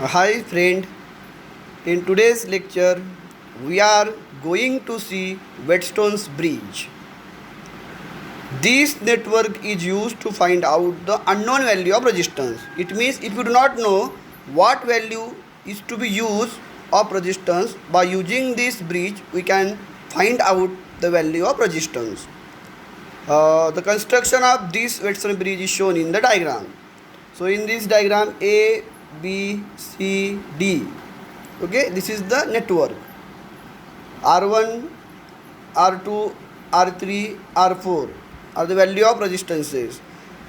Hi friend, in today's lecture we are going to see Whetstone's bridge. This network is used to find out the unknown value of resistance. It means if you do not know what value is to be used of resistance, by using this bridge we can find out the value of resistance. The construction of this Whetstone bridge is shown in the diagram. So in this diagram A, B, C, D. Okay, this is the network. R1, R2, R3, R4 are the value of resistances,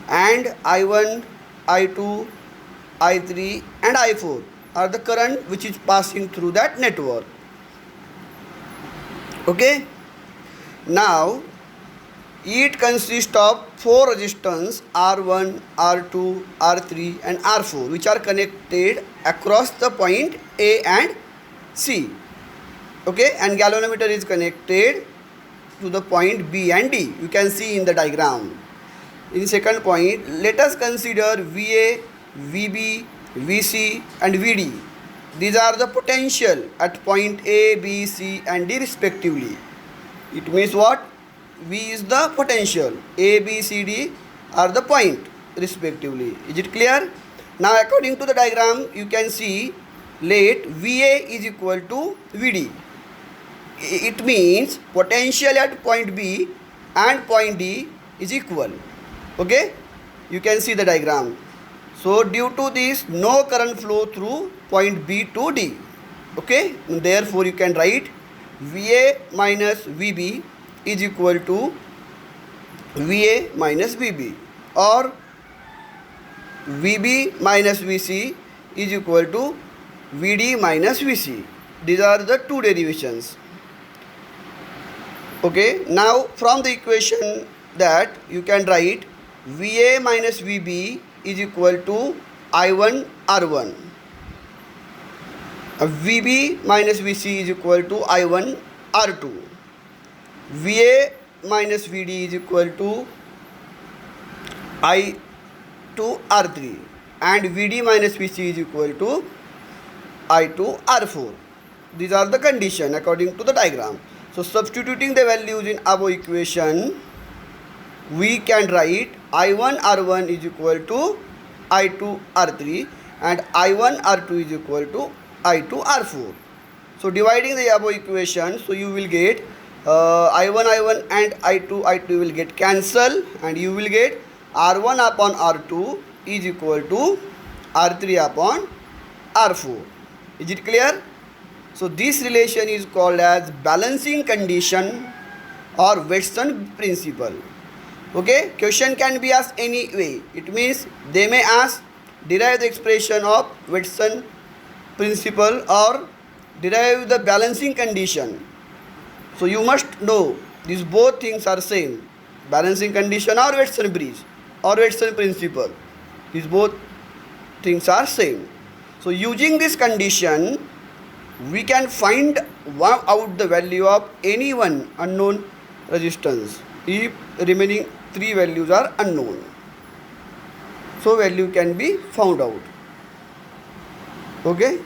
and I1, I2, I3 and I4 are the current which is passing through that network. Okay, now it consists of four resistors R1, R2, R3 and R4 which are connected across the point A and C. Okay, and galvanometer is connected to the point B and D. You can see in the diagram. In second point, let us consider VA, VB, VC and VD. These are the potential at point A, B, C and D respectively. It means what? V is the potential, A, B, C, D are the point respectively. Is it clear? Now according to the diagram you can see, let VA is equal to VD. It means potential at point B and point D is equal. Okay, you can see the diagram. So due to this, no current flow through point B to D. Okay, therefore you can write VA minus VB is equal to VA minus VB, or VB minus VC is equal to VD minus VC. These are the two derivations. Okay, now from the equation that you can write VA minus VB is equal to I1 R1. VB minus VC is equal to I1 R2. VA minus VD is equal to I2 R3 and VD minus VC is equal to I2 R4. These are the conditions according to the diagram. So substituting the values in above equation, we can write I1 R1 is equal to I2 R3 and I1 R2 is equal to I2 R4. So dividing the above equation, so you will get I1 and I2 will get cancel, and you will get R1 upon R2 is equal to R3 upon R4. Is it clear? So this relation is called as balancing condition or Whetstone principle. Okay, question can be asked any way. It means they may ask derive the expression of Whetstone principle or derive the balancing condition. So you must know these both things are same, balancing condition or Whetstone bridge or Whetstone principle. These both things are same. So using this condition, we can find out the value of any one unknown resistance if remaining three values are unknown. So value can be found out. Okay.